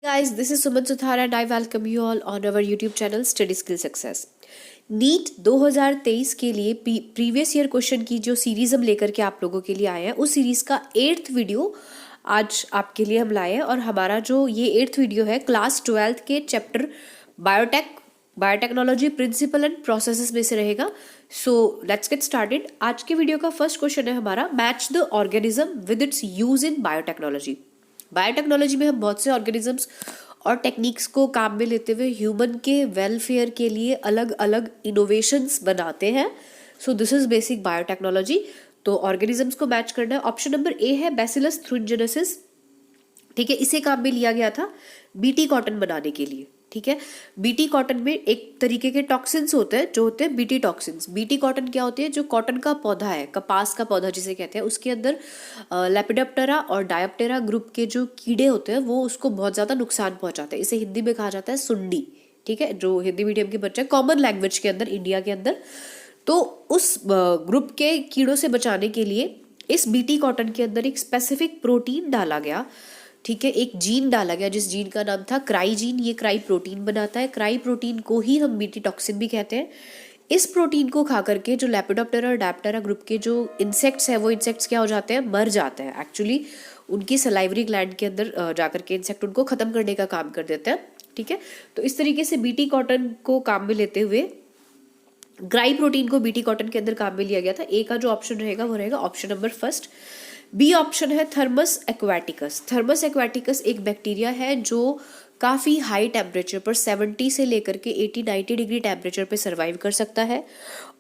Guys, this is Suman Suthar and I welcome you all on our YouTube channel Study Skill Success. NEET 2023 के लिए previous year question की जो series हम लेकर के आप लोगों के लिए आए हैं, उस सीरीज का 8th वीडियो आज आपके लिए हम लाए हैं। और हमारा जो ये 8th वीडियो है क्लास 12th के chapter biotechnology principle and processes में से रहेगा। So let's get started. आज के वीडियो का फर्स्ट क्वेश्चन है हमारा, match the organism with its use in biotechnology. Biotechnology में हम बहुत से ऑर्गेनिजम्स और टेक्निक्स को काम में लेते हुए ह्यूमन के वेलफेयर के लिए अलग अलग इनोवेशंस बनाते हैं। So this is basic biotechnology. तो ऑर्गेनिजम्स को मैच करना है। ऑप्शन नंबर ए है बैसिलस थ्रुनजेनेसिस। ठीक है, इसे काम में लिया गया था बीटी कॉटन बनाने के लिए। ठीक है, बीटी कॉटन में एक तरीके के टॉक्सिन्स होते हैं जो होते हैं बीटी टॉक्सिन्स। बीटी कॉटन क्या होती है? जो कॉटन का पौधा है, कपास का पौधा जिसे कहते हैं, उसके अंदर लेपिडोप्टेरा और डायोप्टेरा ग्रुप के जो कीड़े होते हैं वो उसको बहुत ज़्यादा नुकसान पहुंचाते हैं। इसे हिंदी में कहा जाता है सुंडी। ठीक है, जो हिंदी मीडियम के बच्चे कॉमन लैंग्वेज के अंदर इंडिया के अंदर, तो उस ग्रुप के कीड़ों से बचाने के लिए इस बीटी कॉटन के अंदर एक स्पेसिफिक प्रोटीन डाला गया। ठीक है, एक जीन डाला गया जिस जीन का नाम था क्राई जीन। ये क्राई प्रोटीन बनाता है। क्राई प्रोटीन को ही हम बीटी टॉक्सिन भी कहते हैं। इस प्रोटीन को खा करके जो लेपिडोप्टेरा और डायोप्टेरा ग्रुप के जो इंसेक्ट्स हैं वो इंसेक्ट्स क्या हो जाते हैं? मर जाते हैं। एक्चुअली उनकी सलाइवरी ग्लैंड के अंदर जाकर के इंसेक्ट उनको खत्म करने का काम कर देते हैं। ठीक है, तो इस तरीके से बीटी कॉटन को काम में लेते हुए ग्राई प्रोटीन को बीटी कॉटन के अंदर काम में लिया गया था। ए का जो ऑप्शन रहेगा वो रहेगा option number first. B option है थर्मस एक्वाटिकस। थर्मस एक्वाटिकस एक बैक्टीरिया है जो काफ़ी हाई टेम्परेचर पर 70 से लेकर के 80-90 डिग्री टेम्परेचर पे सर्वाइव कर सकता है।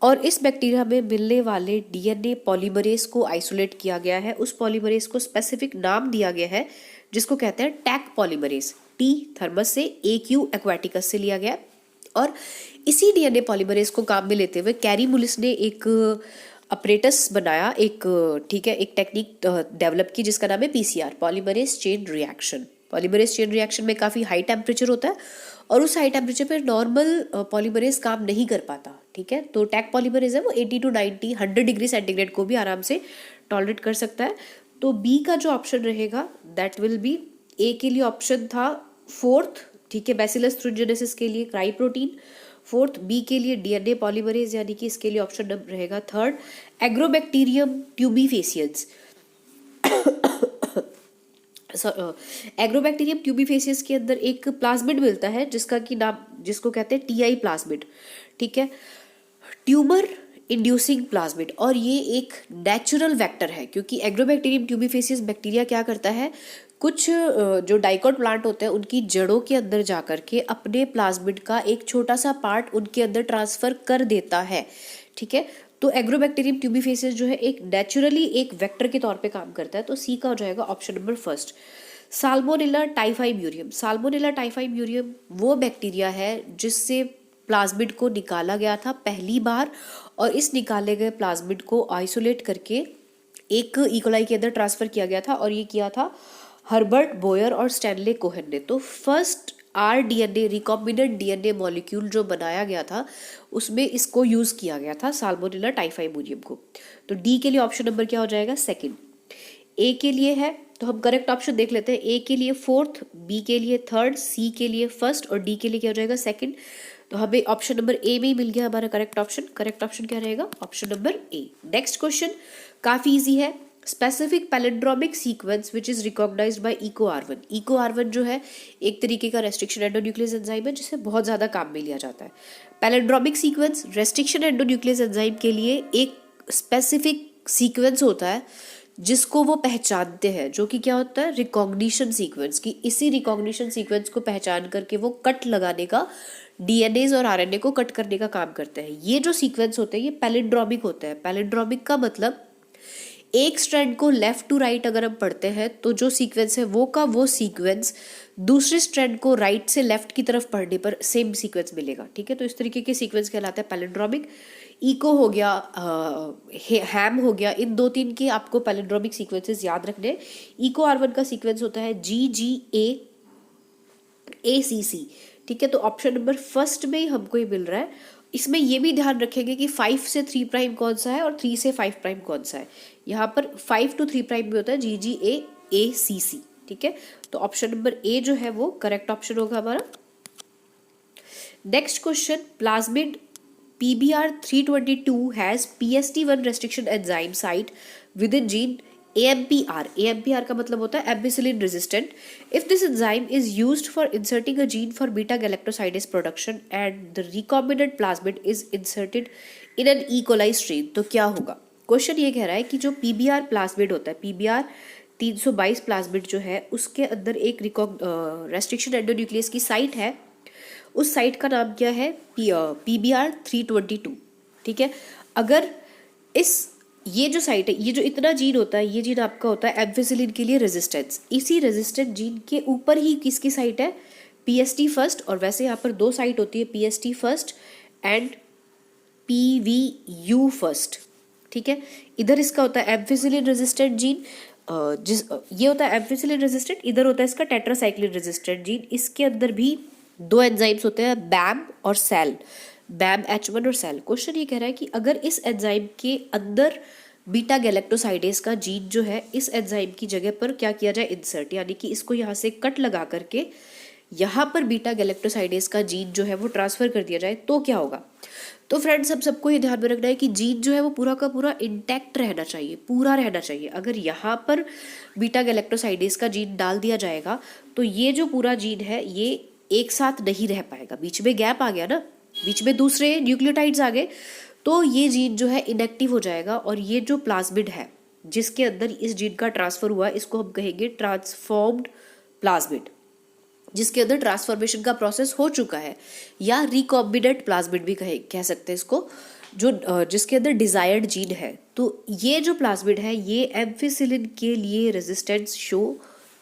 और इस बैक्टीरिया में मिलने वाले डीएनए पॉलीमरेज को आइसोलेट किया गया है। उस पॉलीमरेज को स्पेसिफिक नाम दिया गया है जिसको कहते हैं टैक पॉलीमरेज। टी थर्मस से, ए क्यू एक्वाटिकस से लिया गया। और इसी डीएनए पॉलीमरेज को काम में लेते हुए कैरी मुलिस ने एक अपरेटस बनाया, एक ठीक है एक टेक्निक डेवलप की जिसका नाम है PCR, polymerase chain reaction. Polymerase chain reaction में काफ़ी हाई टेम्परेचर होता है और उस हाई टेम्परेचर पर नॉर्मल पॉलीमरेज काम नहीं कर पाता। ठीक है, तो टैक पॉलीमरेज है वो 80 to 90 100 डिग्री सेंटीग्रेड को भी आराम से टॉलरेट कर सकता है। तो बी का जो ऑप्शन रहेगा दैट विल बी, ए के लिए ऑप्शन था फोर्थ। ठीक है, बैसिलस थ्रुनजेनेसिस के लिए क्राई प्रोटीन फोर्थ, बी के लिए डीएनए पॉलीमरेज यानी कि इसके लिए ऑप्शन नंबर रहेगा थर्ड, एग्रोबैक्टीरियम ट्यूबिफेसियंस। एग्रोबैक्टीरियम ट्यूबिफेसियंस के अंदर एक प्लाज्मिड मिलता है जिसको कहते हैं टीआई प्लाज्मिड। ठीक है, ट्यूमर इंड्यूसिंग प्लाज्मिड। और ये एक नेचुरल वेक्टर है क्योंकि एग्रोबैक्टीरियम ट्यूबिफेसियस बैक्टीरिया क्या करता है, कुछ जो डाइकोट प्लांट होते हैं उनकी जड़ों के अंदर जाकर के अपने प्लाज्मिड का एक छोटा सा पार्ट उनके अंदर ट्रांसफर कर देता है। ठीक है, तो एग्रोबैक्टीरियम ट्यूबिफेसियस जो है एक नेचुरली एक वेक्टर के तौर पे काम करता है। तो सी का हो जाएगा option number first. Salmonella typhimurium. Salmonella typhimurium वो बैक्टीरिया है जिससे प्लाज्मिड को निकाला गया था पहली बार, और इस निकाले गए प्लाज्मिड को आइसोलेट करके एक इकोलाई के अंदर ट्रांसफर किया गया था। और ये किया था हर्बर्ट बोयर और स्टैनले कोहेन ने। तो first rDNA recombinant DNA molecule जो बनाया गया था उसमें इसको यूज किया गया था, साल्मोनेला टाइफाइम्यूरियम को। तो डी के लिए ऑप्शन नंबर क्या हो जाएगा? सेकंड। ए के लिए है तो हम करेक्ट ऑप्शन देख लेते हैं। ए के लिए फोर्थ, बी के लिए थर्ड, सी के लिए फर्स्ट और डी के लिए क्या हो जाएगा? सेकंड। तो हमें ऑप्शन नंबर ए में ही मिल गया हमारा करेक्ट ऑप्शन। करेक्ट ऑप्शन क्या रहेगा? Option number A. Next question काफी इजी है। Specific palindromic sequence which is recognised by EcoR1। EcoR1 जो है एक तरीके का रेस्ट्रिक्शन एंडोन्यूक्लियस एंजाइम है जिसे बहुत ज्यादा काम में लिया जाता है। Palindromic sequence restriction endonuclease enzyme के लिए एक स्पेसिफिक सीक्वेंस होता है जिसको वो पहचानते हैं, जो कि क्या होता है? रिकॉग्निशन सीक्वेंस की। इसी रिकॉग्निशन सीक्वेंस को पहचान करके वो कट लगाने का, डीएनएज और आरएनए को कट करने का काम करते हैं। ये जो सीक्वेंस होते हैं ये पैलिंड्रोमिक होते हैं। पैलिंड्रोमिक का मतलब एक स्ट्रैंड को लेफ्ट टू राइट अगर हम पढ़ते हैं तो जो सीक्वेंस है वो का वो सीक्वेंस दूसरे स्ट्रैंड को राइट से लेफ्ट की तरफ पढ़ने पर सेम सीक्वेंस मिलेगा। ठीक है, तो इस तरीके के सीक्वेंस कहलाते हैं पैलिंड्रोमिक। इको हो गया, हैम हो गया, इन 2-3 के आपको पैलिंड्रोमिक सीक्वेंसेस याद रखने। EcoR1 का सीक्वेंस होता है GGAACC। ठीक है, तो ऑप्शन नंबर फर्स्ट में ही हमको ये मिल रहा है। इसमें ये भी ध्यान रखेंगे कि 5 से 3 प्राइम कौन सा है और 3 से 5 प्राइम कौन सा है। यहाँ पर 5 to 3 प्राइम में होता है GGAACC। ठीक है, तो ऑप्शन नंबर ए जो है वो करेक्ट ऑप्शन होगा हमारा। Next question, plasmid PBR322 has PST1 restriction enzyme site within gene AMPR. AMPR का मतलब होता है ampicillin resistant. If this enzyme is used for inserting a gene for beta galactosidase production and the recombinant plasmid is inserted in an E. coli strain, तो क्या होगा? Question ये कह रहा है कि जो PBR प्लाज्मिड होता है, PBR 322 प्लाज्मिड जो है उसके अंदर एक रेस्ट्रिक्शन एंडोन्यूक्लियस की साइट है, उस साइट का नाम क्या है? PBR322, ठीक है। अगर ये जो साइट है, ये जो इतना जीन होता है, ये जीन आपका होता है एम्फिसिलिन के लिए रेजिस्टेंस। इसी रेजिस्टेंट जीन के ऊपर ही किसकी साइट है? PST फर्स्ट, और वैसे यहाँ पर दो साइट होती है, PST first and PVU first, ठीक है। इधर इसका होता है एम्फिसिलिन रेजिस्टेंट जीन, ये होता है एम्फिसिलिन रेजिस्टेंट, इधर होता है इसका टेट्रासाइक्लिन रेजिस्टेंट जीन। इसके अंदर भी दो एंजाइम्स होते हैं, बैम और सेल, बैम H1 और सेल। क्वेश्चन ये कह रहा है कि अगर इस एंजाइम के अंदर बीटा गैलेक्टोसाइडेज का जीन जो है इस एंजाइम की जगह पर क्या किया जाए? इंसर्ट, यानी कि इसको यहाँ से कट लगा करके यहाँ पर बीटा गैलेक्टोसाइडेज का जीन जो है वो ट्रांसफर कर दिया जाए, तो क्या होगा? तो फ्रेंड्स, हम सबको ये ध्यान में रखना है कि जीन जो है वो पूरा का पूरा इंटैक्ट रहना चाहिए, पूरा रहना चाहिए। अगर यहाँ पर बीटा गैलेक्टोसाइडेज का जीन डाल दिया जाएगा तो ये जो पूरा जीन है ये एक साथ नहीं रह पाएगा, बीच में गैप आ गया ना, बीच में दूसरे न्यूक्लियोटाइड्स आ गए, तो ये जीन जो है इनएक्टिव हो जाएगा। और ये जो प्लाज्मिड है जिसके अंदर इस जीन का ट्रांसफर हुआ, इसको हम कहेंगे ट्रांसफॉर्म्ड प्लाज्मिड, जिसके अंदर ट्रांसफॉर्मेशन का प्रोसेस हो चुका है, या रिकॉम्बिनेंट प्लाज्मिड भी कह सकते हैं इसको, जो जिसके अंदर डिजायर्ड जीन है। तो ये जो प्लाज्मिड है ये एम्फिसिलिन के लिए रेजिस्टेंस शो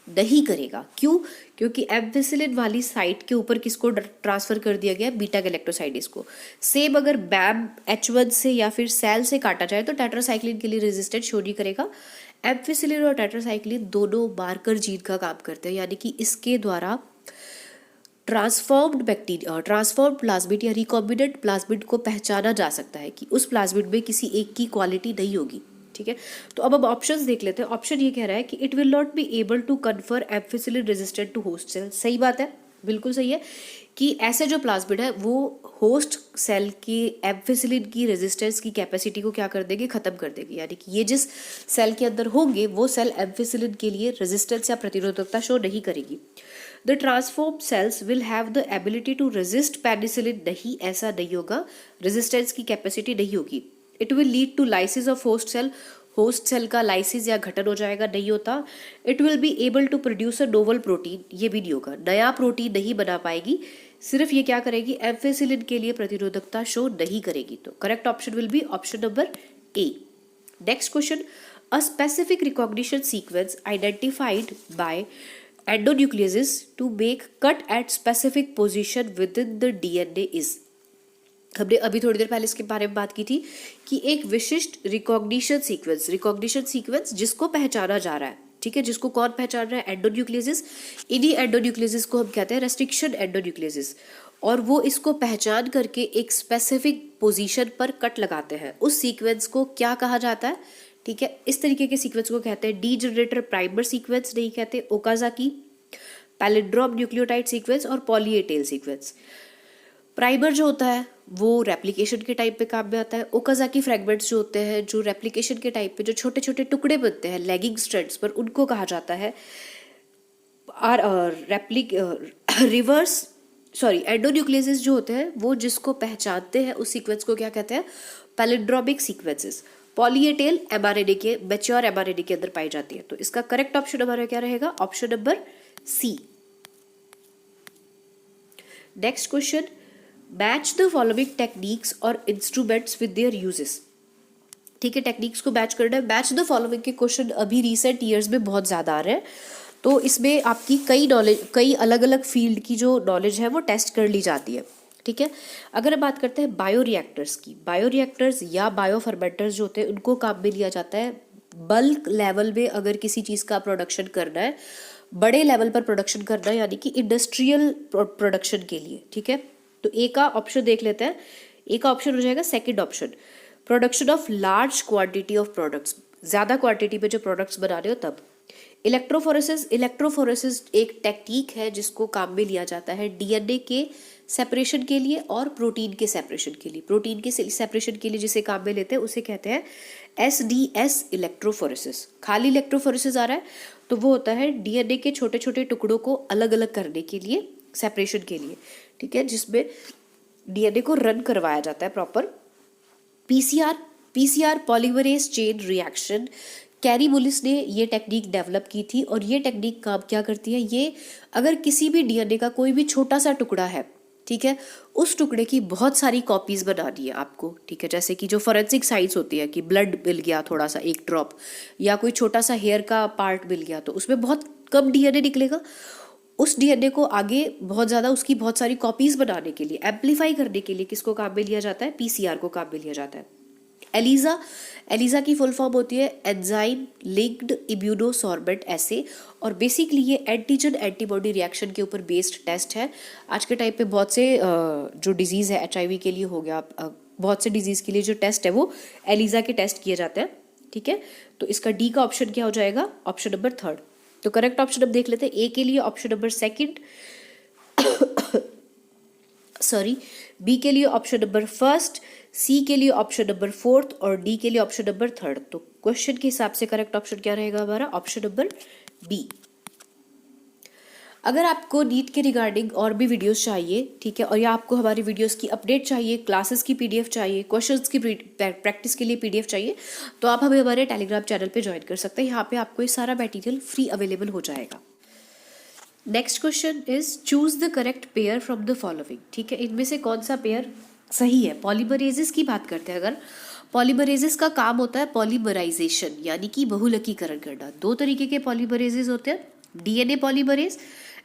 नहीं करेगा। क्यों? क्योंकि एम्फिसिलिन वाली साइट के ऊपर किसको ट्रांसफर कर दिया गया? बीटा गैलेक्टोसाइडेज को। सेम अगर बैम H1 से या फिर सेल से काटा जाए तो टेट्रासाइक्लिन के लिए रेजिस्टेंस शो नहीं करेगा। एम्फिसिलिन और टेट्रासाइक्लिन दोनों मार्कर जीन का काम करते हैं, यानी कि इसके द्वारा ट्रांसफॉर्म्ड प्लाज्मिड या रिकॉम्बिनेंट प्लाज्मिड को पहचाना जा सकता है कि उस प्लाज्मिड में किसी एक की क्वालिटी नहीं होगी, ठीक है। तो अब ऑप्शंस देख लेते हैं। ऑप्शन ये कह रहा है कि it will not be able to confer ampicillin resistant to host cell. सही बात है, बिल्कुल सही है कि ऐसे जो प्लाज्मिड है वो होस्ट सेल की एम्फिसिलिन की रेजिस्टेंस की कैपेसिटी को क्या कर देंगे? खत्म कर देंगे, यानी कि ये जिस सेल के अंदर होंगे वो सेल एम्फिसिलिन के लिए रेजिस्टेंस या प्रतिरोधकता शो नहीं करेगी। The transform cells will have the ability to resist penicillin. नहीं, ऐसा नहीं होगा, रेजिस्टेंस की कैपेसिटी नहीं होगी। It will lead to lysis of host cell. Host cell का लाइसिस या घटन हो जाएगा, नहीं होता। It will be able to produce a novel protein, ये भी नहीं होगा, नया प्रोटीन नहीं बना पाएगी, सिर्फ ये क्या करेगी? एम्फिसिलिन के लिए प्रतिरोधकता शो नहीं करेगी। तो correct option will be option number A. Next question, a specific recognition sequence identified by endonucleases to make cut at specific position within the DNA is। हमने अभी थोड़ी देर पहले इसके बारे में बात की थी कि एक विशिष्ट रिकॉग्निशन सीक्वेंस जिसको पहचाना जा रहा है, ठीक है, जिसको कौन पहचान रहा है? एंडोन्यूक्लियसेस। इन्हीं एंडोन्यूक्लियसेस को हम कहते हैं रेस्ट्रिक्शन एंडोन्यूक्लियसेस, और वो इसको पहचान करके एक स्पेसिफिक पोजीशन पर कट लगाते हैं। उस सीक्वेंस को क्या कहा जाता है? ठीक है, इस तरीके के सीक्वेंस को कहते हैं डीजनरेटर प्राइमर सीक्वेंस, नहीं कहते ओकाजाकी, पैलिंड्रोम न्यूक्लियोटाइड सीक्वेंस और poly A tail sequence. Primer जो होता है वो रेप्लिकेशन के टाइप पे काम में आता है। ओकाजाकी फ्रेगमेंट्स जो होते हैं, जो रेप्लिकेशन के टाइप पे जो छोटे छोटे टुकड़े बनते हैं लैगिंग स्ट्रैंड्स पर, उनको कहा जाता है एंडोन्यूक्लियसेस जो होते हैं वो जिसको पहचानते हैं उस सीक्वेंस को क्या कहते हैं? Palindromic sequences. Poly A tail mRNA के, मैच्योर mRNA के अंदर पाई जाती है। तो इसका करेक्ट ऑप्शन हमारा क्या रहेगा? Option number C. Next question, match the following techniques और इंस्ट्रूमेंट्स विद देयर यूजेस। ठीक है, टेक्निक्स को मैच करना है। मैच द फॉलोइंग के क्वेश्चन अभी रिसेंट ईयर्स में बहुत ज़्यादा आ रहे हैं, तो इसमें आपकी कई अलग अलग फील्ड की जो नॉलेज है वो टेस्ट कर ली जाती है। ठीक है, अगर हम बात करते हैं बायो रिएक्टर्स की, बायो रिएक्टर्स या बायो फर्मेंटर्स जो होते हैं उनको काम में लिया जाता है बल्क लेवल में। अगर किसी चीज़ का प्रोडक्शन करना है, बड़े लेवल पर प्रोडक्शन करना है, यानी कि इंडस्ट्रियल प्रोडक्शन के लिए। ठीक है, तो ए का ऑप्शन देख लेते हैं। ए का ऑप्शन हो जाएगा second option, production of large quantity of products, ज़्यादा क्वांटिटी में जो प्रोडक्ट्स बना रहे हो तब। इलेक्ट्रोफोरेसिस एक टेक्निक है जिसको काम में लिया जाता है डीएनए के सेपरेशन के लिए और प्रोटीन के सेपरेशन के लिए। प्रोटीन के सेपरेशन के लिए जिसे काम में लेते हैं उसे कहते हैं SDS इलेक्ट्रोफोरेसिस। खाली इलेक्ट्रोफोरेसिस आ रहा है तो वो होता है डीएनए के छोटे छोटे टुकड़ों को अलग अलग करने के लिए, सेपरेशन के लिए, ठीक है, जिसमें डीएनए को रन करवाया जाता है proper. PCR polymerase chain reaction, carry मुलिस ने ये टेक्निक डेवलप की थी और ये टेक्निक काम क्या करती है, ये अगर किसी भी डीएनए का कोई भी छोटा सा टुकड़ा है, ठीक है, उस टुकड़े की बहुत सारी कॉपीज बनानी है आपको, ठीक है, जैसे कि जो फॉरेंसिक साइंस होती है कि ब्लड मिल गया थोड़ा सा एक ड्रॉप या कोई छोटा सा हेयर का पार्ट मिल गया तो उसमें बहुत कम डीएनए निकलेगा। उस डीएनए को आगे बहुत ज़्यादा उसकी बहुत सारी कॉपीज बनाने के लिए, एम्पलीफाई करने के लिए किसको काम में लिया जाता है, पीसीआर को काम में लिया जाता है। एलिजा की फुल फॉर्म होती है एंजाइम लिंक्ड इम्यूनोसॉर्बेंट एसे, और बेसिकली ये एंटीजन एंटीबॉडी रिएक्शन के ऊपर बेस्ड टेस्ट है। आज के टाइम पे बहुत से जो डिजीज़ है HIV के लिए हो गया, बहुत से डिजीज़ के लिए जो टेस्ट है वो एलिजा के टेस्ट किए जाते हैं, ठीक है। तो इसका डी का ऑप्शन क्या हो जाएगा, ऑप्शन नंबर 3। तो करेक्ट ऑप्शन अब देख लेते हैं। ए के लिए ऑप्शन नंबर 2, बी के लिए ऑप्शन नंबर 1, सी के लिए ऑप्शन नंबर 4 और डी के लिए ऑप्शन नंबर 3। तो क्वेश्चन के हिसाब से करेक्ट ऑप्शन क्या रहेगा हमारा, ऑप्शन नंबर बी। अगर आपको नीट के रिगार्डिंग और भी वीडियोस चाहिए, ठीक है, और या आपको हमारी वीडियोस की अपडेट चाहिए, क्लासेस की PDF चाहिए, क्वेश्चंस की प्रैक्टिस के लिए PDF चाहिए, तो आप हमें हमारे टेलीग्राम चैनल पे ज्वाइन कर सकते हैं। यहाँ पे आपको ये सारा मटेरियल फ्री अवेलेबल हो जाएगा। Next question is choose the correct pair from the following, ठीक है, इनमें से कौन सा पेयर सही है। पॉलीमरेजेस की बात करते हैं अगर, पॉलीमरेजेस का काम होता है पॉलीमराइजेशन, यानी कि बहुलकीकरण करना। 2 तरीके के पॉलीमरेजेस होते हैं, DNA polymerase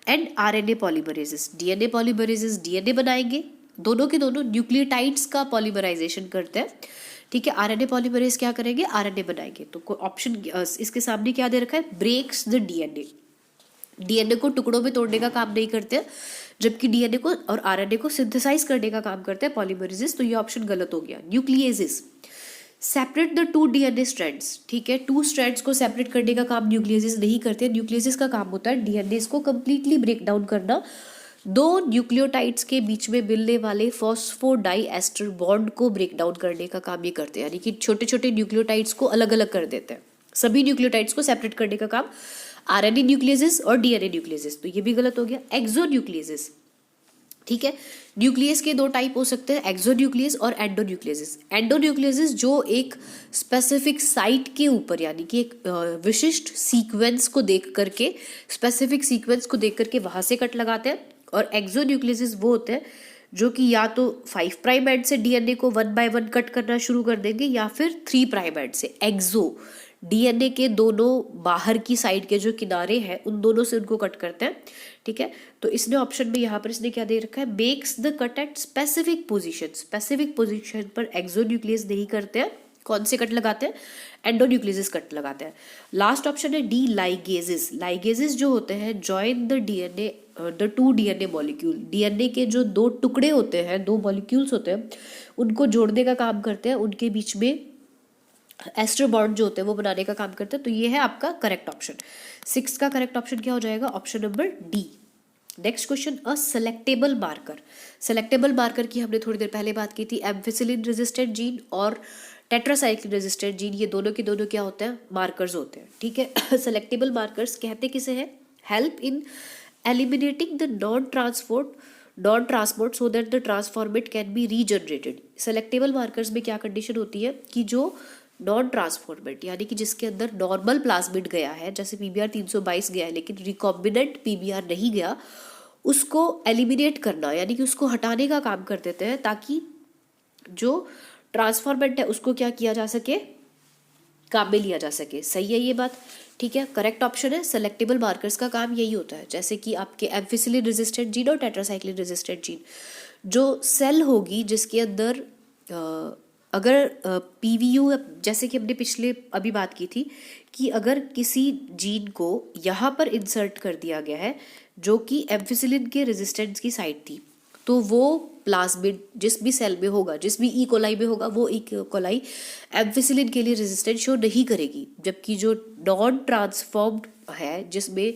and RNA polymerases. DNA polymerases DNA बनाएंगे, दोनों के दोनों न्यूक्लियोटाइड्स का पॉलीमराइजेशन करते हैं, ठीक है। RNA पॉलीमरेज क्या करेंगे, RNA बनाएंगे। तो ऑप्शन इसके सामने क्या दे रखा है, ब्रेक्स द डीएनए को टुकड़ों में तोड़ने का काम नहीं करते हैं, जबकि डीएनए को और RNA को सिंथेसाइज करने का काम करते हैं पॉलीमरेजेस। तो ये ऑप्शन गलत हो गया। न्यूक्लियेजेस सेपरेट द 2 डीएनए स्ट्रैंड्स, ठीक है, 2 स्ट्रैंड्स को सेपरेट करने का काम न्यूक्लियेजेस नहीं करते। न्यूक्लियेजेस का काम होता है डीएनए को कंप्लीटली ब्रेक डाउन करना, 2 न्यूक्लियोटाइड्स के बीच में मिलने वाले फॉस्फोडाइएस्टर बॉन्ड को ब्रेक डाउन करने का काम ये करते हैं, यानी कि छोटे छोटे न्यूक्लियोटाइड्स को अलग अलग कर देते हैं। सभी न्यूक्लियोटाइड्स को सेपरेट करने का काम RNA न्यूक्लियेजेस और डीएनए न्यूक्लियेजेस। तो ये भी गलत हो गया। एक्सोन्यूक्लियेजेस, ठीक है, न्यूक्लियस के 2 टाइप हो सकते हैं, एक्सोन्यूक्लियस और एंडोन्यूक्लियस। एंडोन्यूक्लियस जो एक स्पेसिफिक साइट के ऊपर, यानी कि एक विशिष्ट सीक्वेंस को देख करके, स्पेसिफिक सीक्वेंस को देख करके वहां से कट लगाते हैं, और एक्सोन्यूक्लियस वो होते हैं जो कि या तो 5 प्राइम एंड से डीएनए को 1 बाय 1 कट करना शुरू कर देंगे, या फिर 3 प्राइम एंड से। एक्सो डीएनए के दोनों बाहर की साइड के जो किनारे हैं उन दोनों से उनको कट करते हैं, ठीक है। तो इसने ऑप्शन में यहाँ पर इसने क्या दे रखा है, makes the cut at specific position. Specific position पर एक्सोन्यूक्लियस नहीं करते हैं, कौन से कट लगाते हैं, एंडोन्यूक्लियस कट लगाते हैं। लास्ट ऑप्शन है डी, लाइगेजेस। लाइगेजेस जो होते हैं join the DNA the 2 DNA molecule. DNA के जो 2 टुकड़े होते हैं, 2 मॉलिक्यूल्स होते हैं, उनको जोड़ने का काम करते हैं, उनके बीच में एस्टर बॉन्ड जो होते हैं वो बनाने का काम करते हैं। तो ये है आपका करेक्ट ऑप्शन। 6 का करेक्ट ऑप्शन क्या हो जाएगा, option number D. Next question, a selectable marker. Selectable marker की हमने थोड़ी देर पहले बात की थी। एम्फिसिलिन रेजिस्टेंट जीन और टेट्रासाइक्लिन रेजिस्टेंट जीन, ये दोनों के दोनों क्या होते हैं, मार्कर्स होते हैं, ठीक है। सेलेक्टेबल मार्कर्स कहते किसे हैं, help in eliminating the non transport so that the transformant can be regenerated. Selectable markers में क्या कंडीशन होती है कि जो नॉन ट्रांसफॉर्मेट, यानी कि जिसके अंदर नॉर्मल प्लाज्मिड गया है, जैसे PBR 322 गया है लेकिन रिकॉम्बिनेंट PBR नहीं गया, उसको एलिमिनेट करना, यानी कि उसको हटाने का काम कर देते हैं, ताकि जो ट्रांसफॉर्मेंट है उसको क्या किया जा सके, काम में लिया जा सके। सही है ये बात, ठीक है। करेक्ट ऑप्शन है, सेलेक्टेबल मार्कर्स का काम यही होता है। जैसे कि आपके एम्फिसिलिन रेजिस्टेंट जीन और टेट्रासाइक्लिन रेजिस्टेंट जीन, जो सेल होगी जिसके अंदर अगर PVU, जैसे कि हमने पिछले अभी बात की थी कि अगर किसी जीन को यहाँ पर इंसर्ट कर दिया गया है जो कि एम्फिसिलिन के रेजिस्टेंस की साइट थी, तो वो प्लाज्मिड जिस भी सेल में होगा, जिस भी ई कोलाई में होगा, वो ई कोलाई एम्फिसिलिन के लिए रेजिस्टेंस शो नहीं करेगी, जबकि जो नॉन ट्रांसफॉर्म्ड है जिसमें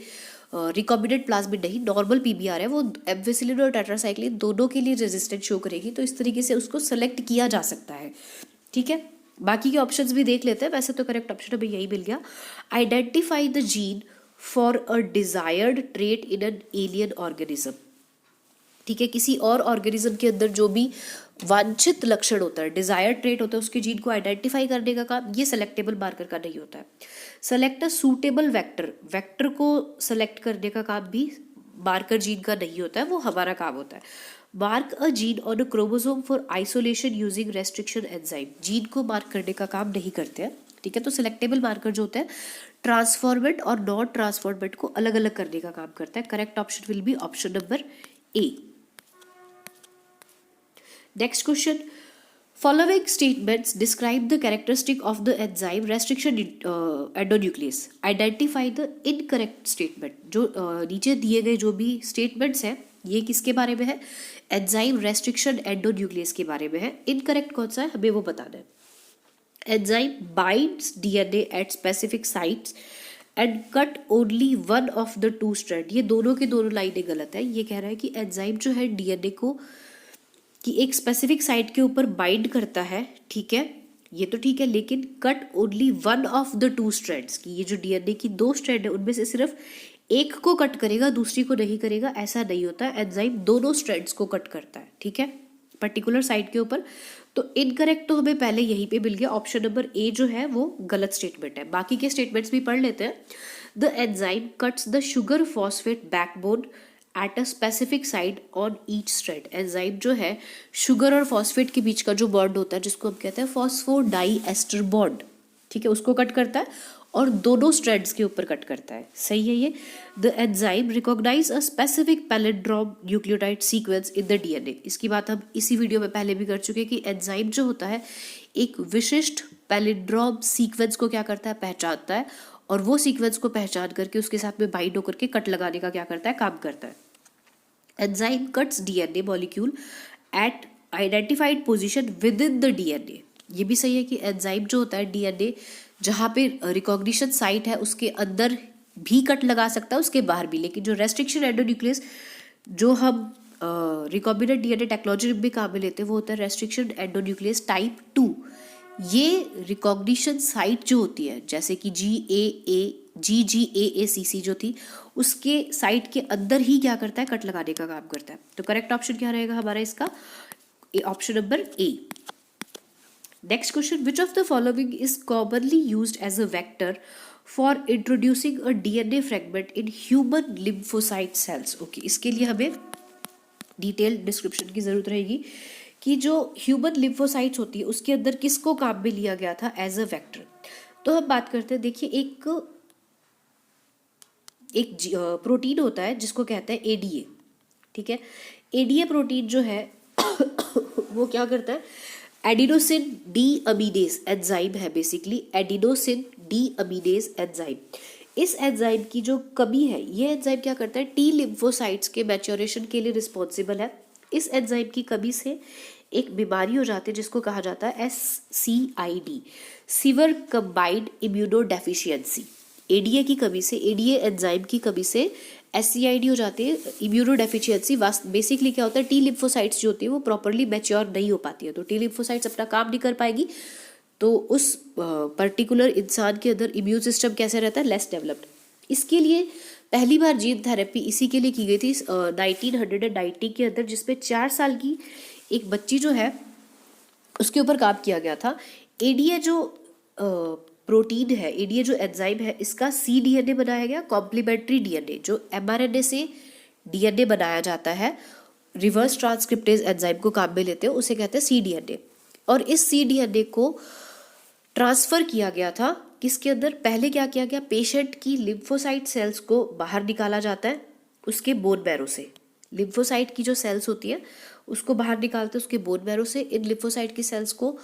रिकॉम्बिनेंट प्लाज्मिड नहीं, नॉर्मल पीबीआर है, वो एम्फिसिलिन और टेट्रासाइक्लिन दोनों के लिए रेजिस्टेंस शो करेगी। तो इस तरीके से उसको सेलेक्ट किया जा सकता है। ठीक है, बाकी के ऑप्शंस भी देख लेते हैं। वैसे तो करेक्ट ऑप्शन हमें यही मिल गया। Identify the gene for a desired trait in an alien organism. ठीक है, किसी और ऑर्गेनिज्म के अंदर जो भी वांछित लक्षण होता है, डिजायर्ड ट्रेट होता है, उसके जीन को आइडेंटिफाई करने का काम ये सेलेक्टेबल मार्कर का नहीं होता है। Select a suitable vector, vector को सेलेक्ट करने का काम भी मार्कर जीन का नहीं होता है, वो हमारा काम होता है। Mark a gene on a chromosome for isolation using restriction enzyme, gene को मार्क करने का काम नहीं करते हैं। ठीक है, तो सिलेक्टेबल मार्कर जो होता है ट्रांसफॉर्मेट और नॉन ट्रांसफॉर्मेट को अलग अलग करने का काम करता है। Correct option will be option number A. Next question, following statements describe the characteristic of the enzyme restriction endonuclease. Identify the incorrect statement. जो नीचे दिए गए जो भी statements हैं ये किसके बारे में है? एंजाइम रेस्ट्रिक्शन एंडोन्यूक्लियस के बारे में है। इनकरेक्ट कौन सा है हमें वो बताना है। Enzyme binds DNA at specific sites and cut only one of the two strand. ये दोनों की दोनों लाइनें गलत है। ये कह रहा है कि एंजाइम जो है डीएनए को कि एक स्पेसिफिक साइट के ऊपर बाइंड करता है। ठीक है, ये तो ठीक है, लेकिन cut only one of the two strands, की ये जो डीएनए की दो स्ट्रैंड है उनमें से सिर्फ एक को कट करेगा, दूसरी को नहीं करेगा, ऐसा नहीं होता है। एंजाइम दोनों स्ट्रैंड्स को कट करता है। ठीक है, पर्टिकुलर साइट के ऊपर। तो इनकरेक्ट तो हमें पहले यहीं पे मिल गया। ऑप्शन नंबर ए जो है वो गलत स्टेटमेंट है। बाकी के स्टेटमेंट्स भी पढ़ लेते हैं। The enzyme cuts the sugar phosphate backbone at a specific side on each strand. Enzyme जो है शुगर और फॉस्फेट के बीच का जो बॉन्ड होता है जिसको हम कहते हैं फॉस्फोडाइएस्टर बॉन्ड, ठीक है, उसको कट करता है और दोनों स्ट्रैंड्स के ऊपर कट करता है। सही है ये। The enzyme recognise a specific palindrome nucleotide sequence in the DNA. इसकी बात हम इसी वीडियो में पहले भी कर चुके हैं कि एंजाइम जो होता है एक विशिष्ट पैलिंड्रोम सीक्वेंस को क्या करता है, पहचानता है, और वो सीक्वेंस को पहचान करके उसके साथ में बाइंड होकर के कट लगाने का क्या करता है, काम करता है। Enzyme cuts DNA molecule eight identified position with in the DNA. ये भी सही है कि एंजाइम जो होता है डीएनए जहाँ पे रिकॉग्निशन साइट है उसके अंदर भी कट लगा सकता है, उसके बाहर भी। लेकिन जो रेस्ट्रिक्शन एंडोन्यूक्लियस जो हम रिकॉम्बिनेंट डीएनए टेक्नोलॉजी में काम में लेते हैं वो होता है रेस्ट्रिक्शन एंडोन्यूक्लियस टाइप 2। ये रिकॉग्निशन साइट जो होती है जैसे कि GGAACC जो थी उसके साइट के अंदर ही क्या करता है, कट लगाने का काम करता है। तो करेक्ट ऑप्शन क्या रहेगा हमारा इसका, option number A. Next question, which of the following is commonly used as a vector for introducing a DNA fragment in human lymphocyte cells. Okay, इसके लिए हमें डिटेल डिस्क्रिप्शन की जरूरत रहेगी कि जो ह्यूमन लिम्फोसाइट्स होती है उसके अंदर किसको काम में लिया गया था एज अ वेक्टर। तो हम बात करते हैं, देखिए एक प्रोटीन होता है जिसको कहते हैं एडीए। ठीक है, एडीए प्रोटीन जो है वो क्या करता है, एडिनोसिन डी अमीनेज एंजाइम है, बेसिकली एडिनोसिन डी अमीनेज एंजाइम। इस एंजाइम की जो कमी है, ये एंजाइम क्या करता है, टी लिम्फोसाइट्स के मैच्योरेशन के लिए रिस्पॉन्सिबल है। इस एंजाइम की कमी से एक बीमारी हो जाती है जिसको कहा जाता है SCID, sewer combined immuno deficiency. ADA की कमी से, एडीए एंजाइम की कमी से SCID हो जाती है, इम्यूनो डेफिशिएंसी। बेसिकली क्या होता है, टी लिम्फोसाइट्स जो होती है वो प्रॉपरली मैच्योर नहीं हो पाती है, तो टी लिम्फोसाइट्स अपना काम नहीं कर पाएगी, तो उस पर्टिकुलर इंसान के अंदर इम्यून सिस्टम कैसे रहता है, लेस डेवलप्ड। इसके लिए पहली बार जीन थेरेपी इसी के लिए की गई थी 1990 के अंदर, जिसमें 4 साल की एक बच्ची जो है उसके ऊपर काम किया गया था। एडीए जो प्रोटीन है, एडीए जो एंजाइम है, इसका cDNA बनाया गया, कॉम्प्लीमेंट्री डीएनए जो mRNA से डीएनए बनाया जाता है, रिवर्स ट्रांसक्रिप्टेज एंजाइम को काम में लेते हैं, उसे कहते हैं cDNA। और इस cDNA को ट्रांसफर किया गया था किसके अंदर, पहले क्या किया गया, पेशेंट की लिम्फोसाइट सेल्स को बाहर निकाला जाता है उसके बोन मैरो से। लिम्फोसाइट की जो सेल्स होती है उसको बाहर निकालते हैं उसके बोन मैरो से। इन लिम्फोसाइट की सेल्स को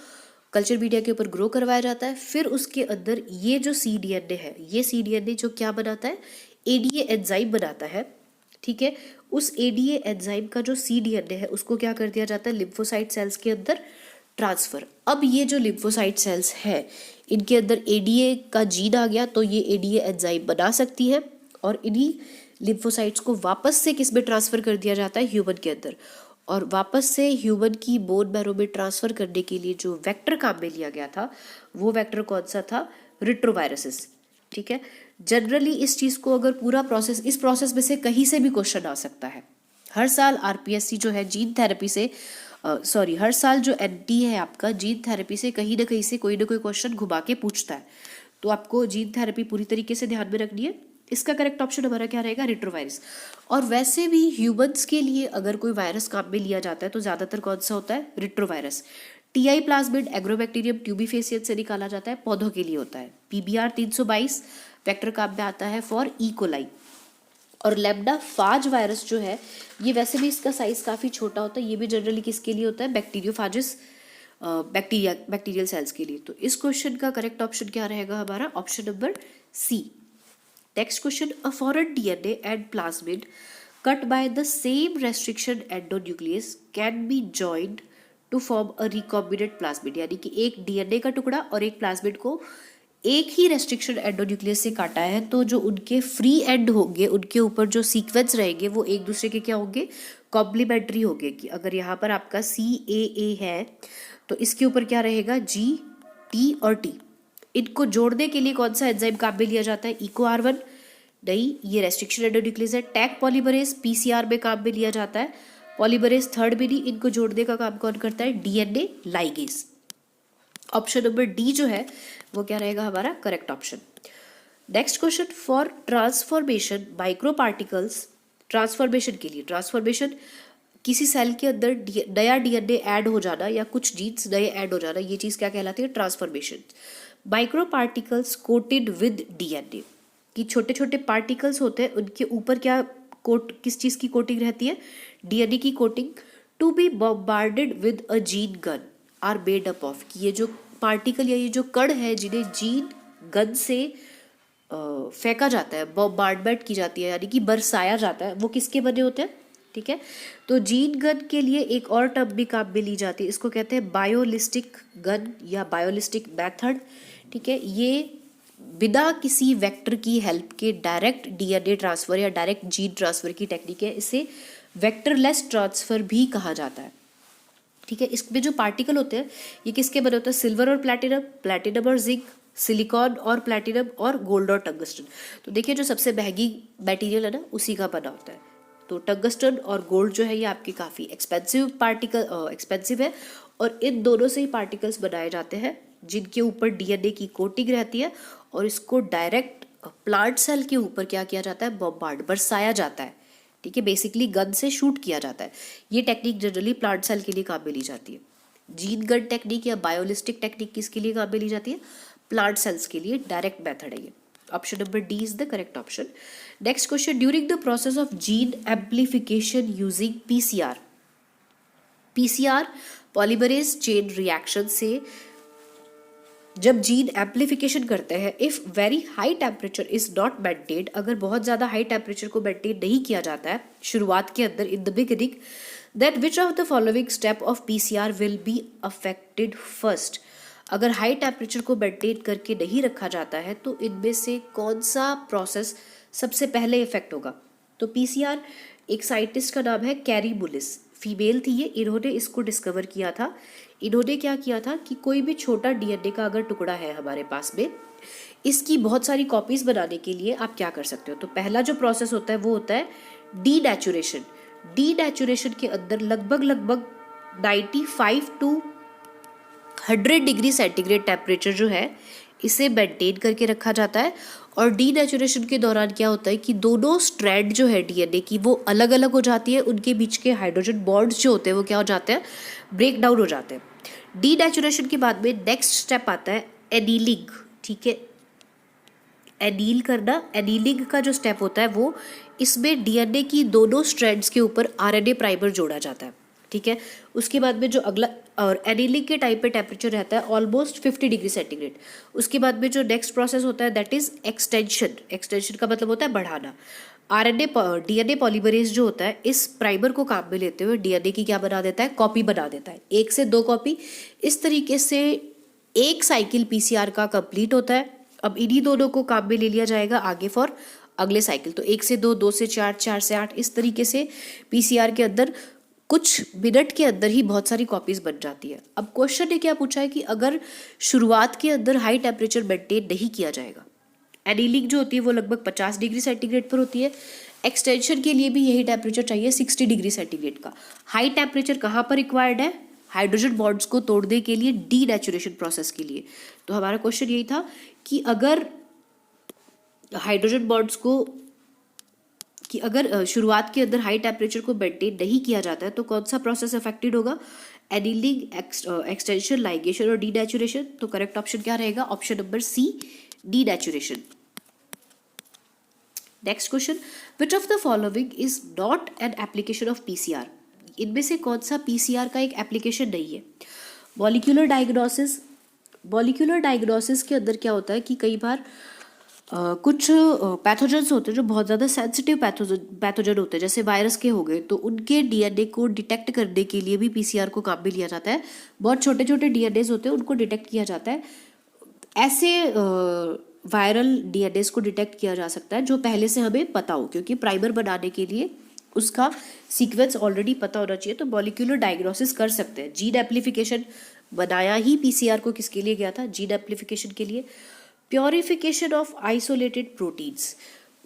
कल्चर मीडिया के ऊपर ग्रो करवाया जाता है। फिर उसके अंदर ये जो cDNA है, ये cDNA जो क्या बनाता है, एडीए एंजाइम बनाता है। ठीक है, उस एडीए एंजाइम का जो cDNA है उसको क्या कर दिया जाता है, लिम्फोसाइट सेल्स के अंदर ट्रांसफर। अब ये जो लिम्फोसाइट सेल्स है इनके अंदर एडीए का जीन आ गया तो ये एडीए एंजाइम बना सकती है और इन्हीं लिम्फोसाइट्स को वापस से किस में ट्रांसफर कर दिया जाता है, ह्यूमन के अंदर। और वापस से ह्यूमन की बोन मैरो में ट्रांसफर करने के लिए जो वेक्टर काम में लिया गया था वो वेक्टर कौन सा था, रिट्रोवायरसेस। ठीक है, जनरली इस चीज को अगर पूरा प्रोसेस, इस प्रोसेस में से कहीं से भी क्वेश्चन आ सकता है। हर साल आरपीएससी जो है जीन थेरेपी से हर साल जो एनटी है आपका जीन थेरेपी से कहीं ना कहीं से कोई ना कोई क्वेश्चन घुमा के पूछता है, तो आपको जीन थेरेपी पूरी तरीके से ध्यान में रखनी है। इसका करेक्ट ऑप्शन हमारा क्या रहेगा, रिट्रोवायरस। और वैसे भी ह्यूमंस के लिए अगर कोई वायरस काम में लिया जाता है तो ज्यादातर कौन सा होता है, रिट्रोवायरस। टीआई प्लाज्मिड एग्रोबैक्टीरियम ट्यूबिफेसियन से निकाला जाता है, पौधों के लिए होता है। पीबीआर 322 वेक्टर काम में आता है फॉर ई कोलाई। और लेम्डा फाज वायरस जो है ये वैसे भी इसका साइज काफी छोटा होता है, ये भी जनरली किसके लिए होता है, बैक्टीरियोफाजिस बैक्टीरियल सेल्स के लिए। तो इस क्वेश्चन का करेक्ट ऑप्शन क्या रहेगा हमारा, option number C. Next question, a foreign DNA and plasmid cut by the same restriction endonuclease can be joined to form a recombinant plasmid। यानी कि एक डीएनए का टुकड़ा और एक प्लाज्मिड को एक ही रेस्ट्रिक्शन एंडोन्यूक्लियस से काटा है तो जो उनके फ्री एंड होंगे, उनके ऊपर जो सीक्वेंस रहेंगे वो एक दूसरे के क्या होंगे, कॉम्प्लीमेंट्री होंगे। कि अगर यहाँ पर आपका CAA है तो इसके ऊपर क्या रहेगा, G, T और T। इनको जोड़ने के लिए कौन सा एंजाइम काम में लिया जाता है, EcoR1 नहीं, ये रेस्ट्रिक्शन एंडोन्यूक्लियस है। टैग पॉलीमरेज PCR में काम में लिया जाता है, पॉलीमरेज थर्ड में नहीं। इनको जोड़ने का काम कौन करता है, DNA ligase. Option number D जो है वो क्या रहेगा हमारा correct option. Next question, for transformation micro particles, transformation के लिए, ट्रांसफॉर्मेशन किसी सेल के अंदर नया डीएनए ऐड हो जाना या कुछ जीन्स नए ऐड हो जाना, ये चीज क्या कहलाती है, transformation. Micro particles coated with DNA, कि छोटे छोटे पार्टिकल्स होते हैं उनके ऊपर क्या कोट, किस चीज की कोटिंग रहती है, डीएनए की coating. To be bombarded with a gene gun are made up of, कि ये जो पार्टिकल या ये जो कण है जिन्हें जीन गन से फेंका जाता है, बॉम्बार्डमेंट की जाती है यानी कि बरसाया जाता है, वो किसके बने होते हैं। ठीक है, तो जीन गन के लिए एक और टर्म भी काम में ली जाती है, इसको कहते हैं बायोलिस्टिक गन या बायोलिस्टिक मेथड। ठीक है, ये बिना किसी वेक्टर की हेल्प के डायरेक्ट डीएनए ट्रांसफर या डायरेक्ट जीन ट्रांसफर की टेक्निक है, इसे वेक्टरलेस ट्रांसफर भी कहा जाता है। ठीक है, इसमें जो पार्टिकल होते हैं ये किसके बने होते हैं, सिल्वर और प्लैटिनम, प्लैटिनम और जिंक, सिलिकॉन और प्लैटिनम और गोल्ड और टंगस्टन। तो देखिए जो सबसे महंगी मटेरियल है ना उसी का बना होता है। तो टंगस्टन और गोल्ड जो है ये आपकी काफ़ी एक्सपेंसिव है और इन दोनों से ही पार्टिकल्स बनाए जाते हैं जिनके ऊपर डीएनए की कोटिंग रहती है और इसको डायरेक्ट प्लांट सेल के ऊपर क्या किया जाता है, बॉम्बार्ड, बरसाया जाता है। ठीक है, बेसिकली गन से शूट किया जाता है। ये टेक्निक जनरली प्लांट सेल के लिए काम में ली जाती है। जीन गन टेक्निक या बायोलिस्टिक टेक्निक किसके लिए काम में ली जाती है, प्लांट सेल्स के लिए डायरेक्ट मेथड है ये। Option number D is the correct option. Next question, during the process of gene amplification using PCR polymerase chain reaction से जब जीन एम्प्लीफिकेशन करते हैं, if very high temperature is not maintained, अगर बहुत ज्यादा high temperature को maintain नहीं किया जाता है शुरुआत के अंदर, in the beginning, then which of the following step of PCR will be affected first. अगर हाई टेम्परेचर को मेंटेन करके नहीं रखा जाता है तो इनमें से कौन सा प्रोसेस सबसे पहले इफेक्ट होगा। तो पीसीआर, एक साइंटिस्ट का नाम है कैरी मुलिस, फीमेल थी ये, इन्होंने इसको डिस्कवर किया था। इन्होंने क्या किया था कि कोई भी छोटा डीएनए का अगर टुकड़ा है हमारे पास में, इसकी बहुत सारी कॉपीज बनाने के लिए आप क्या कर सकते हो। तो पहला जो प्रोसेस होता है वो होता है डीनेचुरेशन। डीनेचुरेशन के अंदर लगभग 95 to 100 डिग्री सेंटीग्रेड टेम्परेचर जो है इसे मेंटेन करके रखा जाता है। और डीनेचुरेशन के दौरान क्या होता है कि दोनों स्ट्रैंड जो है डीएनए की वो अलग अलग हो जाती है, उनके बीच के हाइड्रोजन बॉन्ड्स जो होते हैं वो क्या हो जाते हैं, ब्रेक डाउन हो जाते हैं। डीनेचुरेशन के बाद में नेक्स्ट स्टेप आता है एनीलिंग। ठीक है, एनील करना, एनीलिंग का जो स्टेप होता है वो, इसमें डीएनए की दोनों स्ट्रैंड्स के ऊपर आरएनए प्राइमर जोड़ा जाता है। ठीक है, उसके बाद में जो अगला, और एनीलिंग के टाइप पे टेम्परेचर रहता है ऑलमोस्ट 50 डिग्री सेंटीग्रेड। उसके बाद में जो नेक्स्ट प्रोसेस होता है दैट इज एक्सटेंशन। एक्सटेंशन का मतलब होता है बढ़ाना। आरएनए डीएनए पॉलीमरेज जो होता है इस प्राइमर को काम में लेते हुए डीएनए की क्या बना देता है, कॉपी बना देता है, 1 से 2 कॉपी। इस तरीके से एक साइकिल पीसीआर का कंप्लीट होता है। अब इन्हीं दोनों को काम में ले लिया जाएगा आगे फॉर अगले साइकिल। तो 1 से 2, 2 से 4, 4 से 8, इस तरीके से पीसीआर के अंदर कुछ मिनट के अंदर ही बहुत सारी कॉपीज बन जाती है। अब क्वेश्चन ने क्या पूछा है कि अगर शुरुआत के अंदर हाई टेम्परेचर मेंटेन नहीं किया जाएगा, एनीलिंग जो होती है वो लगभग 50 डिग्री सेंटीग्रेड पर होती है, एक्सटेंशन के लिए भी यही टेम्परेचर चाहिए 60 डिग्री सेंटीग्रेड का। हाई टेम्परेचर कहाँ पर रिक्वायर्ड है, हाइड्रोजन बॉन्ड्स को तोड़ने के लिए, डीनेचुरेशन प्रोसेस के लिए। तो हमारा क्वेश्चन यही था कि अगर हाइड्रोजन बॉन्ड्स को अगर शुरुआत के अंदर हाई टेम्परेचर को मेंटेन नहीं किया जाता है तो कौन सा प्रोसेस अफेक्टेड होगा, एनीलिंग, एक्सटेंशन, लाइगेशन और डीनेचुरेशन। तो करेक्ट ऑप्शन क्या रहेगा, option number C, denaturation. Next question, which of the following is not an application of PCR. इनमें से कौन सा पीसीआर का एक एप्लीकेशन नहीं है। मॉलिक्यूलर डायग्नोसिस, मॉलिक्यूलर डायग्नोसिस के अंदर क्या होता है कि कई बार कुछ पैथोजेंस होते हैं जो बहुत ज़्यादा सेंसिटिव पैथोजन होते हैं, जैसे वायरस के हो गए, तो उनके डीएनए को डिटेक्ट करने के लिए भी पीसीआर को काम में लिया जाता है। बहुत छोटे छोटे डीएनएज होते हैं, उनको डिटेक्ट किया जाता है। ऐसे वायरल डीएनएज को डिटेक्ट किया जा सकता है जो पहले से हमें पता हो, क्योंकि प्राइमर बनाने के लिए उसका सीक्वेंस ऑलरेडी पता होना चाहिए। तो मॉलिक्यूलर डायग्नोसिस कर सकते हैं। जीन एम्प्लीफिकेशन बनाया ही पीसीआर को किसके लिए गया था, जीन एम्प्लीफिकेशन के लिए। Purification of isolated proteins,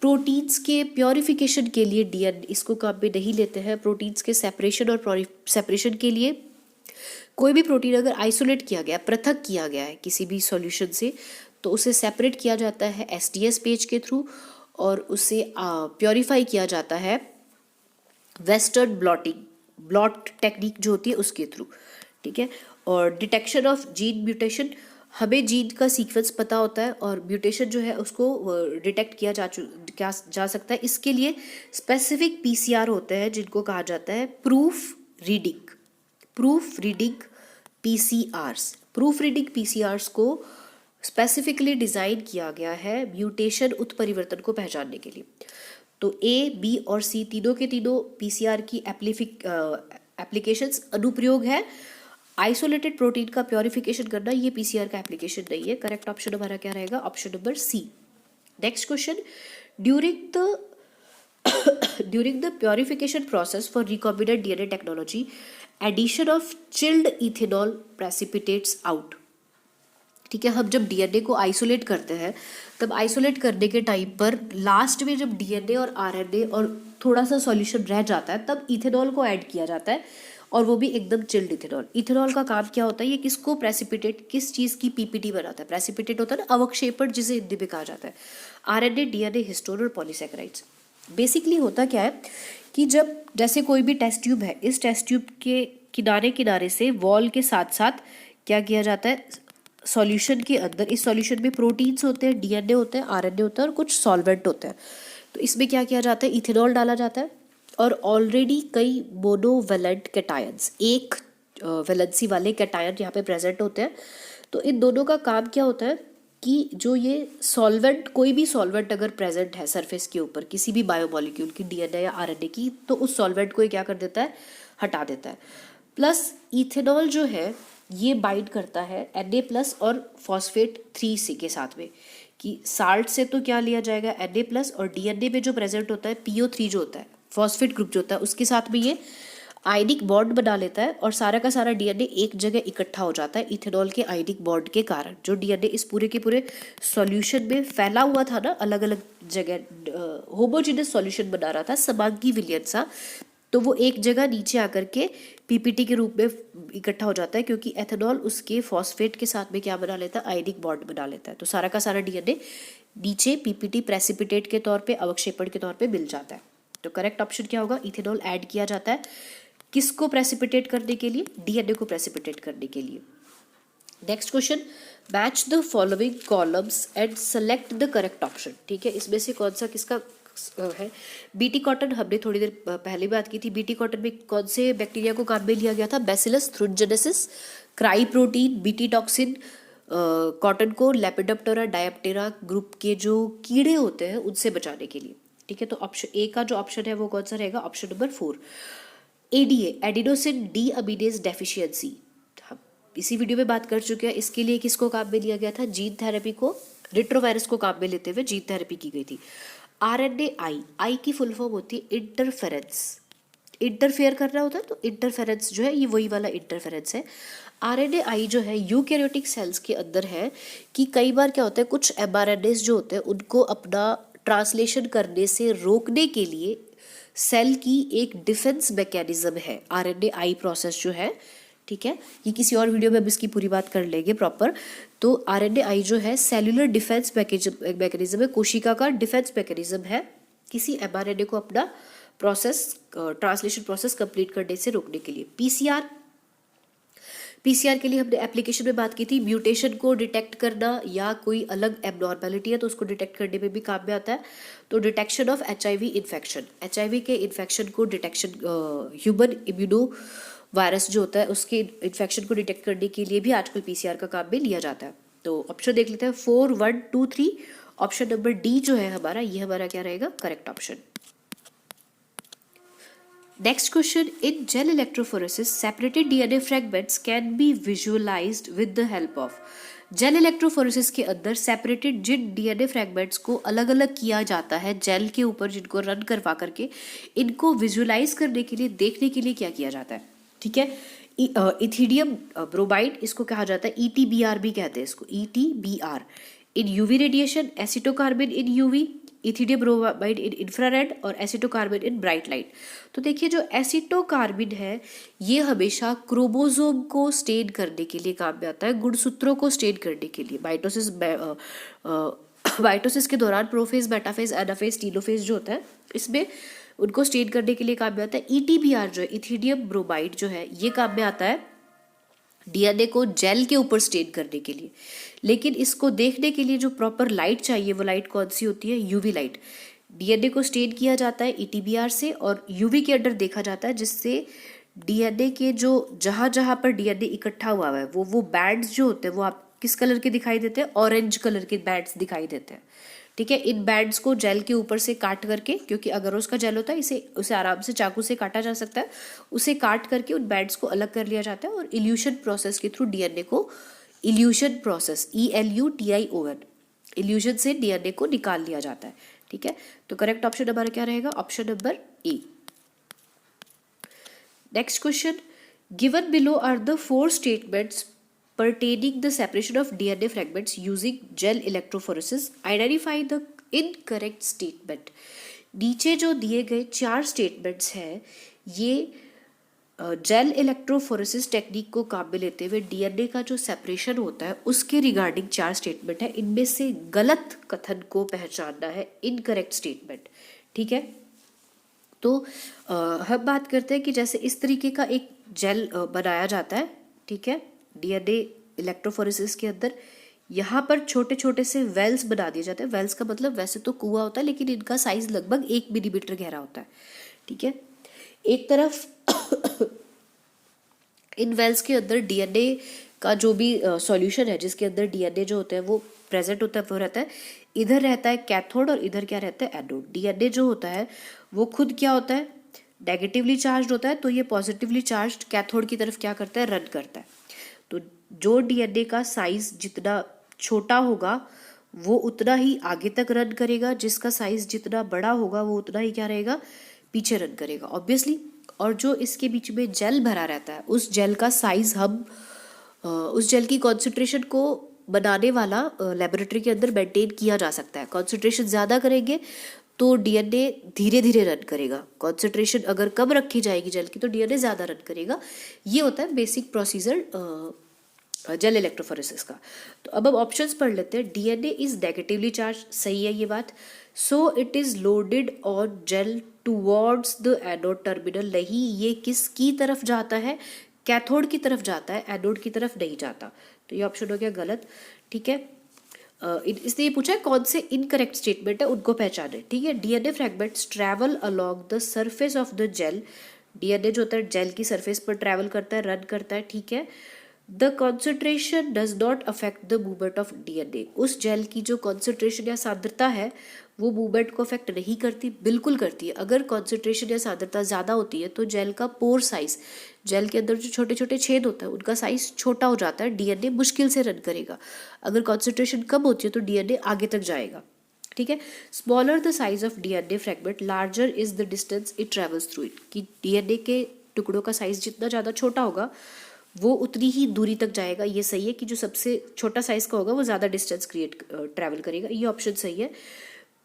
proteins के प्योरिफिकेशन के लिए डीएनए इसको काम में नहीं लेते हैं। प्रोटीन्स के सेपरेशन और सेपरेशन के लिए कोई भी प्रोटीन अगर आइसोलेट किया गया, पृथक किया गया है किसी भी सॉल्यूशन से, तो उसे सेपरेट किया जाता है एसडीएस पेज के थ्रू और उसे प्योरीफाई किया जाता है वेस्टर्न ब्लॉट टेक्निक जो होती है उसके थ्रू, ठीक है। और डिटेक्शन ऑफ जीन म्यूटेशन, हमें जीन का सीक्वेंस पता होता है और म्यूटेशन जो है उसको डिटेक्ट किया जा सकता है। इसके लिए स्पेसिफिक पीसीआर होते हैं जिनको कहा जाता है प्रूफ रीडिंग पीसीआर्स। प्रूफ रीडिंग पीसीआर्स को स्पेसिफिकली डिज़ाइन किया गया है म्यूटेशन उत्परिवर्तन को पहचानने के लिए। तो ए, बी और सी तीनों के तीनों पीसीआर की एप्लीकेशंस अनुप्रयोग है। आइसोलेटेड प्रोटीन का प्योरिफिकेशन करना ये पीसीआर का एप्लीकेशन नहीं है। करेक्ट ऑप्शन हमारा क्या रहेगा, option number C. Next question, during the purification process for recombinant DNA technology, addition of chilled ethanol precipitates out. ठीक है, हम जब डीएनए को आइसोलेट करते हैं तब आइसोलेट करने के टाइम पर लास्ट में जब डीएनए और आरएनए और थोड़ा सा सॉल्यूशन रह जाता है तब इथेनॉल को ऐड किया जाता है, और वो भी एकदम चिल्ड इथेनॉल। इथेनॉल का काम क्या होता है, ये किसको प्रेसिपिटेट, किस चीज़ की पीपीटी बनाता है। प्रेसिपिटेट होता है ना अवक्षेपण, जिसे हिंदी में कहा जाता है। आरएनए, डीएनए, हिस्टोन और पॉलीसैकेराइड्स। बेसिकली होता क्या है कि जब जैसे कोई भी टेस्ट ट्यूब है, इस टेस्ट ट्यूब के किनारे किनारे से वॉल के साथ साथ क्या किया जाता है, सॉल्यूशन के अंदर, इस सॉल्यूशन में प्रोटीन्स होते हैं, डीएनए होते हैं, आरएनए होता है और कुछ सॉल्वेंट होते हैं। तो इसमें क्या किया जाता है, इथेनॉल डाला जाता है और ऑलरेडी कई मोनोवेलेंट कैटायंस, एक वैलेंसी वाले कैटायन यहाँ पे प्रेजेंट होते हैं। तो इन दोनों का काम क्या होता है कि जो ये सॉल्वेंट, कोई भी सॉल्वेंट अगर प्रेजेंट है सरफेस के ऊपर किसी भी बायोमॉलिक्यूल की, डीएनए या आरएनए की, तो उस सॉल्वेंट को ये क्या कर देता है, हटा देता है। प्लस इथेनॉल जो है ये बाइंड करता है Na+ और फॉस्फेट 3 के साथ में, कि साल्ट से तो क्या लिया जाएगा Na+, और डीएनए में जो प्रेजेंट होता है PO3 जो होता है, फॉस्फेट ग्रुप जो होता है, उसके साथ में ये आयनिक बॉन्ड बना लेता है और सारा का सारा डीएनए एक जगह इकट्ठा हो जाता है इथेनॉल के आयनिक बॉन्ड के कारण। जो डीएनए इस पूरे के पूरे सॉल्यूशन में फैला हुआ था ना, अलग अलग जगह होमोजेनस सॉल्यूशन बना रहा था, समांगी विलयन सा, तो वो एक जगह नीचे आकर के पीपीटी के रूप में इकट्ठा हो जाता है, क्योंकि एथेनॉल उसके फॉस्फेट के साथ में क्या बना लेता है, आयनिक बॉन्ड बना लेता है। तो सारा का सारा डीएनए नीचे पीपीटी प्रेसिपिटेट के तौर पे, अवक्षेपण के तौर पे मिल जाता है। तो करेक्ट ऑप्शन क्या होगा, इथेनॉल ऐड किया जाता है किसको प्रेसिपिटेट करने के लिए, डीएनए को प्रेसिपिटेट करने के लिए। Next question, match the following columns and select the correct option. ठीक है, इसमें से कौन सा किसका है। बीटी कॉटन हमने थोड़ी देर पहले बात की थी। बीटी कॉटन में कौन से बैक्टीरिया को काम में लिया गया था, Bacillus thuringiensis, cry protein, BT toxin, cotton को लेपिडोप्टेरा, डायप्टेरा ग्रुप के जो कीड़े होते हैं उनसे बचाने के लिए। ठीक है, तो ऑप्शन ए का जो ऑप्शन है वो कौन सा रहेगा, option number 4। ADA, adenosine deaminase deficiency, हम इसी वीडियो में बात कर चुके हैं। इसके लिए किसको काम में लिया गया था, जीन थेरेपी को, रिट्रोवायरस को काम में लेते हुए जीन थेरेपी की गई थी। आरएनए आई की फुल फॉर्म होती है इंटरफेरेंस, इंटरफेयर करना होता है, तो इंटरफेरेंस जो है ये वही वाला इंटरफेरेंस है। आरएनए आई जो है यूकैरियोटिक सेल्स के अंदर है कि कई बार क्या होता है, कुछ एमआरएनएस जो होते हैं उनको अपना ट्रांसलेशन करने से रोकने के लिए सेल की एक डिफेंस मैकेनिज्म है आरएनए आई प्रोसेस जो है, ठीक है। ये किसी और वीडियो में हम इसकी पूरी बात कर लेंगे प्रॉपर। तो आरएनए आई जो है सेलुलर डिफेंस मैकेनिज्म है, कोशिका का डिफेंस मैकेनिज्म है किसी एमआरएनए को अपना प्रोसेस ट्रांसलेशन प्रोसेस कंप्लीट करने से रोकने के लिए। पीसीआर, पीसीआर के लिए हमने एप्लीकेशन में बात की थी, म्यूटेशन को डिटेक्ट करना या कोई अलग एबनॉर्मेलिटी है तो उसको डिटेक्ट करने में भी काम में आता है। तो detection of HIV infection, HIV के इन्फेक्शन को डिटेक्शन, ह्यूमन इम्यूनो वायरस जो होता है उसके इन्फेक्शन को डिटेक्ट करने के लिए भी आजकल पीसीआर का काम में लिया जाता है। तो ऑप्शन देख लेते हैं 4, 1, 2, 3, ऑप्शन नंबर डी जो है हमारा, ये हमारा क्या रहेगा, correct option. Next question, in gel electrophoresis, separated DNA fragments can be visualized with the help of। Gel electrophoresis के अंदर सेपरेटेड जिन डीएनए फ्रैगमेंट्स को अलग अलग किया जाता है जेल के ऊपर, जिनको रन करवा करके इनको विजुअलाइज करने के लिए, देखने के लिए क्या किया जाता है, ठीक है। इथिडियम ब्रोमाइड इसको कहा जाता है, ईटीबीआर भी कहते हैं इसको, ईटीबीआर। इन यूवी रेडिएशन, एसिटोकार्बिन इन यूवी, इथिडियम ब्रोमाइड इन इंफ्रारेड और एसिटोकार्बिन इन ब्राइट लाइट। तो देखिए जो एसिटोकार्बिन है ये हमेशा क्रोमोसोम को स्टेन करने के लिए काम में आता है, गुणसूत्रों को स्टेन करने के लिए। माइटोसिस के दौरान प्रोफेज, मेटाफेज, एनाफेज, टीलोफेज जो होता है इसमें उनको स्टेन करने के लिए काम में आता है। ईटीबीआर जो है, इथिडियम ब्रोमाइड जो है, ये काम में आता है डीएनए को जेल के ऊपर स्टेन करने के लिए। लेकिन इसको देखने के लिए जो प्रॉपर लाइट चाहिए वो लाइट कौन सी होती है, यूवी लाइट। डीएनए को स्टेन किया जाता है ईटीबीआर से और यूवी के अंडर देखा जाता है, जिससे डीएनए के जो जहां जहां पर डीएनए इकट्ठा हुआ है वो बैंड्स जो होते हैं वो आप किस कलर के दिखाई देते हैं, ऑरेंज कलर के बैंड्स दिखाई देते हैं, ठीक है। इन बैंड्स को जेल के ऊपर से काट करके, क्योंकि अगर उसका जेल होता है उसे आराम से चाकू से काटा जा सकता है, उसे काट करके उन बैंड्स को अलग कर लिया जाता है और इल्यूशन प्रोसेस के थ्रू डीएनए को, इल्यूशन प्रोसेस, ELUTION, इल्यूशन से डीएनए को निकाल लिया जाता है, ठीक है। तो करेक्ट ऑप्शन हमारा क्या रहेगा, option number A. Next question, given below are the 4 statements pertaining the separation of DNA fragments using gel electrophoresis, identify the incorrect statement। नीचे जो दिए गए 4 स्टेटमेंट्स हैं ये जेल इलेक्ट्रोफोरेसिस टेक्निक को काम में लेते हुए डीएनए का जो सेपरेशन होता है उसके रिगार्डिंग 4 स्टेटमेंट है। इनमें से गलत कथन को पहचानना है, इनकरेक्ट स्टेटमेंट, ठीक है। तो हम बात करते हैं कि जैसे इस तरीके का एक जेल बनाया जाता है, ठीक है, डीएनए इलेक्ट्रोफोरेसिस के अंदर। यहाँ पर छोटे छोटे से वेल्स बना दिए जाते हैं। वेल्स का मतलब वैसे तो कुआं होता है लेकिन इनका साइज लगभग 1 मिलीमीटर गहरा होता है, ठीक है। एक तरफ इन वेल्स के अंदर डीएनए का जो भी सॉल्यूशन है, जिसके अंदर डीएनए जो होता है वो प्रेजेंट होता है, वो रहता है, इधर रहता है कैथोड और इधर क्या रहता है, एनोड। डीएनए जो होता है वो खुद क्या होता है, नेगेटिवली चार्ज होता है, तो ये पॉजिटिवली चार्ज कैथोड की तरफ क्या करता है, रन करता है। तो जो डीएनए का साइज जितना छोटा होगा वो उतना ही आगे तक रन करेगा, जिसका साइज जितना बड़ा होगा वो उतना ही क्या रहेगा, पीछे रन करेगा ऑब्वियसली। और जो इसके बीच में जेल भरा रहता है उस जेल का साइज हम उस जेल की कॉन्सेंट्रेशन को बनाने वाला लेबोरेटरी के अंदर मेंटेन किया जा सकता है। कॉन्सेंट्रेशन ज़्यादा करेंगे तो डीएनए धीरे धीरे रन करेगा, कॉन्सेंट्रेशन अगर कम रखी जाएगी जेल की तो डीएनए ज़्यादा रन करेगा। ये होता है बेसिक प्रोसीजर जेल इलेक्ट्रोफोरेसिस का। तो अब हम ऑप्शंस पढ़ लेते हैं। डीएनए इज नेगेटिवली चार्ज, सही है ये बात। So it is loaded on gel towards the anode terminal, नहीं, ये किसकी तरफ जाता है, कैथोड की तरफ जाता है, एनोड की तरफ नहीं जाता। तो ये ऑप्शन हो गया गलत, ठीक है। इसने ये पूछा है कौन से इनकरेक्ट स्टेटमेंट है उनको पहचाने, ठीक है। DNA fragments travel along the surface of the gel, DNA जो होता है जेल की सरफेस पर ट्रैवल करता है, रन करता है, ठीक है। The concentration does not affect the movement of DNA. उस जेल की जो कॉन्सेंट्रेशन या सांद्रता है वो मूवमेंट को अफेक्ट नहीं करती, बिल्कुल करती है। अगर कॉन्सेंट्रेशन या सांद्रता ज़्यादा होती है तो जेल का पोर साइज, जेल के अंदर जो छोटे छोटे छेद होता है उनका साइज छोटा हो जाता है, डीएनए मुश्किल से रन करेगा। अगर कॉन्सेंट्रेशन कम होती है तो डीएनए आगे तक जाएगा। ठीक है, smaller the size of DNA fragment larger is the distance it travels through it. कि डीएनए के टुकड़ों का साइज जितना ज़्यादा छोटा होगा वो उतनी ही दूरी तक जाएगा। ये सही है कि जो सबसे छोटा साइज का होगा वो ज़्यादा डिस्टेंस ट्रैवल करेगा, ये ऑप्शन सही है।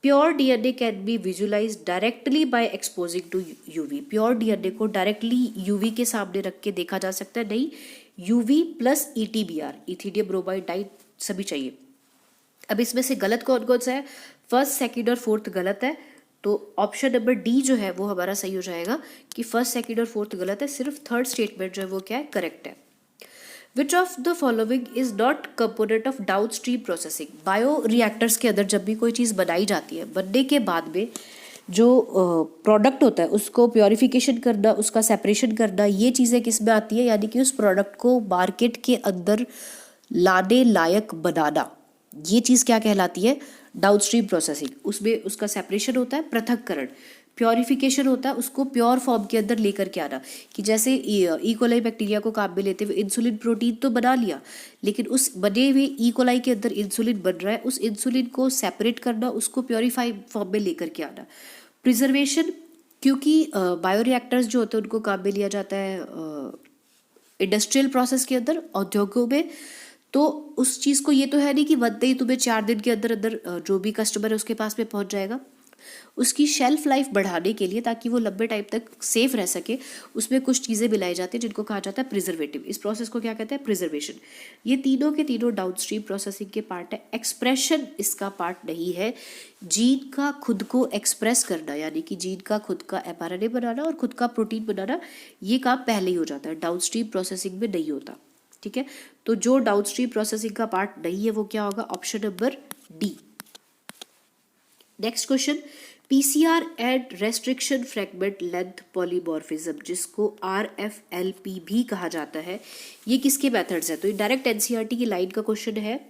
Pure DNA can be visualise directly by exposing to UV. Pure DNA को डायरेक्टली यूवी के सामने रख के देखा जा सकता है, नहीं UV plus EtBr, ethidium bromide dye सभी चाहिए। अब इसमें से गलत कौन कौन सा है? फर्स्ट, सेकंड और फोर्थ गलत है, तो ऑप्शन नंबर डी जो है वो हमारा सही हो जाएगा कि फर्स्ट, सेकंड और फोर्थ गलत है, सिर्फ थर्ड स्टेटमेंट जो है वो क्या है, करेक्ट है। विच of the following is not component of downstream processing. Bio reactors के अंदर जब भी कोई चीज़ बनाई जाती है, बनने के बाद में जो प्रोडक्ट होता है उसको प्योरिफिकेशन करना, उसका सेपरेशन करना, ये चीज़ें किस में आती है? यानी कि उस प्रोडक्ट को मार्केट के अंदर लाने लायक बनाना, ये चीज़ क्या कहलाती है? Downstream processing. उसमें उसका सेपरेशन होता है, पृथक्करण, प्योरिफिकेशन होता है, उसको प्योर फॉर्म के अंदर लेकर के आना। कि जैसे कोलाई बैक्टीरिया को काम में लेते हुए इंसुलिन प्रोटीन तो बना लिया, लेकिन उस बने हुए कोलाई के अंदर इंसुलिन बन रहा है, उस इंसुलिन को सेपरेट करना, उसको प्योरीफाई फॉर्म में लेकर के आना। प्रिजर्वेशन, क्योंकि बायोरिएक्टर्स जो होते हैं उनको काम में लिया जाता है इंडस्ट्रियल प्रोसेस के अंदर, औद्योगों में, तो उस चीज़ को ये तो है नहीं कि बनते ही तुम्हें 4 दिन के अंदर अंदर जो भी कस्टमर है उसके पास में पहुंच जाएगा। उसकी शेल्फ लाइफ बढ़ाने के लिए, ताकि वो लंबे टाइम तक सेफ रह सके, उसमें कुछ चीज़ें मिलाई जाती हैं जिनको कहा जाता है प्रिजर्वेटिव। इस प्रोसेस को क्या कहते हैं? प्रिजर्वेशन। ये तीनों के तीनों डाउनस्ट्रीम प्रोसेसिंग के पार्ट है। एक्सप्रेशन इसका पार्ट नहीं है। जीन का खुद को एक्सप्रेस करना, यानी कि जीन का खुद का mRNA बनाना और खुद का प्रोटीन बनाना, ये काम पहले ही हो जाता है, डाउनस्ट्रीम प्रोसेसिंग में नहीं होता। ठीक है, तो जो डाउनस्ट्रीम प्रोसेसिंग का पार्ट नहीं है वो क्या होगा? Option number D. Next question, PCR and restriction fragment length polymorphism, जिसको RFLP भी कहा जाता है, ये किसके मेथड्स है? तो ये डायरेक्ट एनसीईआरटी की लाइन का क्वेश्चन है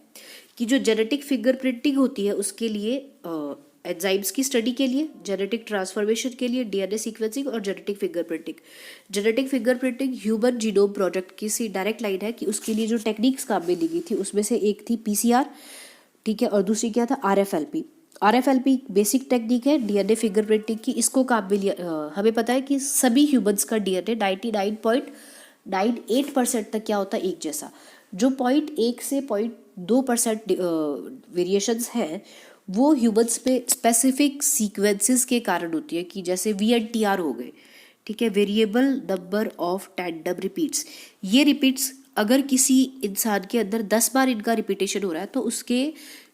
कि जो जेनेटिक फिंगरप्रिंटिंग होती है उसके लिए, एंजाइम्स की स्टडी के लिए, जेनेटिक ट्रांसफॉर्मेशन के लिए, डीएनए सीक्वेंसिंग और genetic fingerprinting. Genetic fingerprinting human genome project की सी डायरेक्ट लाइन है कि उसके लिए जो टेक्निक्स काम में ली गई थी उसमें से एक थी पीसीआर, ठीक है, और दूसरी क्या था? RFLP। RFLP बेसिक टेक्निक है डीएनए फिंगरप्रिंटिंग की। इसको काम में लिया, हमें पता है कि सभी ह्यूमंस का डीएनए 99.98% तक क्या होता है? एक जैसा। जो 0.1 से 0.2% वेरिएशंस हैं वो ह्यूमंस में स्पेसिफिक सीक्वेंसेस के कारण होती है, कि जैसे VNTR हो गए, ठीक है, variable number of tandem repeats. ये रिपीट्स अगर किसी इंसान के अंदर 10 बार इनका रिपीटेशन हो रहा है तो उसके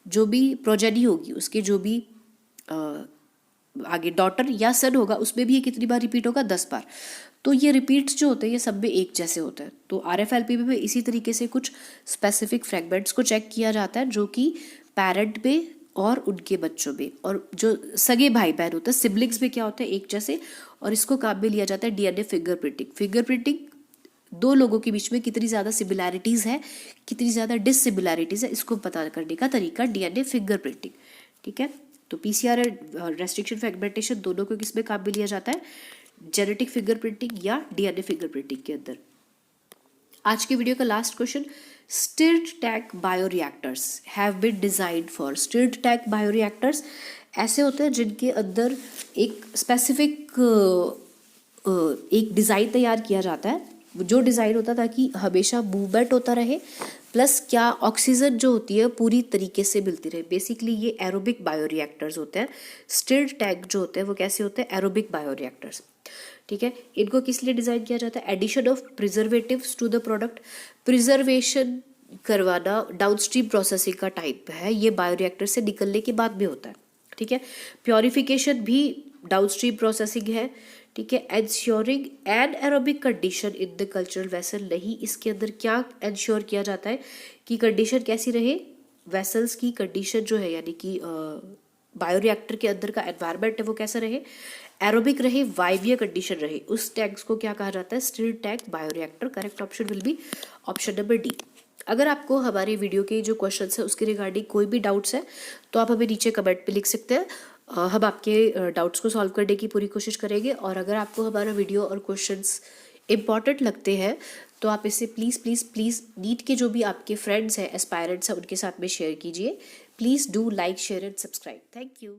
जो भी प्रोजेनी होगी, उसके जो भी आगे डॉटर या सन होगा, उसमें भी ये कितनी बार रिपीट होगा? 10 बार। तो ये रिपीट्स जो होते हैं ये सब में एक जैसे होते हैं। तो RFLP में इसी तरीके से कुछ स्पेसिफिक फ्रैगमेंट्स को चेक किया जाता है जो कि पेरेंट में और उनके बच्चों में, और जो सगे भाई बहन होते हैं सिबलिंग्स में क्या होता है? एक जैसे। और इसको काम में लिया जाता है डीएनए फिंगरप्रिंटिंग। फिंगरप्रिंटिंग दो लोगों के बीच में कितनी ज़्यादा सिमिलैरिटीज़ है, कितनी ज़्यादा डिससिमिलैरिटीज़ है, इसको पता करने का तरीका डीएनए फिंगरप्रिंटिंग। ठीक है, तो पीसीआर रेस्ट्रिक्शन फ्रैगमेंटेशन दोनों को किस में काम में लिया जाता है? जेनेटिक फिंगरप्रिंटिंग या डीएनए फिंगरप्रिंटिंग के अंदर। आज के वीडियो का last question, stirred tank bioreactors have been designed for. Stirred tank bioreactors ऐसे होते हैं जिनके अंदर एक स्पेसिफिक एक डिज़ाइन तैयार किया जाता है। जो डिज़ाइन होता है ताकि हमेशा मूवमेंट होता रहे, प्लस क्या ऑक्सीजन जो होती है पूरी तरीके से मिलती रहे। बेसिकली ये एरोबिक बायोरिएक्टर्स होते हैं। स्टिर्ड टैंक जो होते हैं वो कैसे होते हैं? Aerobic bioreactors. ठीक है, इनको किस लिए डिज़ाइन किया जाता है? Addition of preservatives to the product. Preservation करवाना डाउनस्ट्रीम प्रोसेसिंग का टाइप है, ये बायोरिएक्टर से निकलने के बाद में होता है। ठीक है, प्योरिफिकेशन भी डाउनस्ट्रीम प्रोसेसिंग है। ठीक है, ensuring an aerobic condition in the cultural vessel. नहीं, इसके अंदर क्या एंश्योर किया जाता है कि कंडीशन कैसी रहे? वेसल्स की कंडीशन जो है, यानी कि बायोरिएक्टर के अंदर का एनवायरनमेंट है वो कैसा रहे? एरोबिक रहे, वायवीय कंडीशन रहे, उस टैंक्स को क्या कहा जाता है? Stirred tank bioreactor. Correct option will be option number D. अगर आपको हमारे वीडियो के जो क्वेश्चंस है उसके रिगार्डिंग कोई भी डाउट्स है तो आप हमें नीचे कमेंट पे लिख सकते हैं। हम आपके डाउट्स को सॉल्व करने की पूरी कोशिश करेंगे। और अगर आपको हमारा वीडियो और क्वेश्चंस इम्पॉर्टेंट लगते हैं तो आप इसे प्लीज़ प्लीज़ प्लीज़ नीट के जो भी आपके फ्रेंड्स हैं, एस्पायरेंट्स हैं, उनके साथ में शेयर कीजिए। Please do like, share and subscribe. Thank you.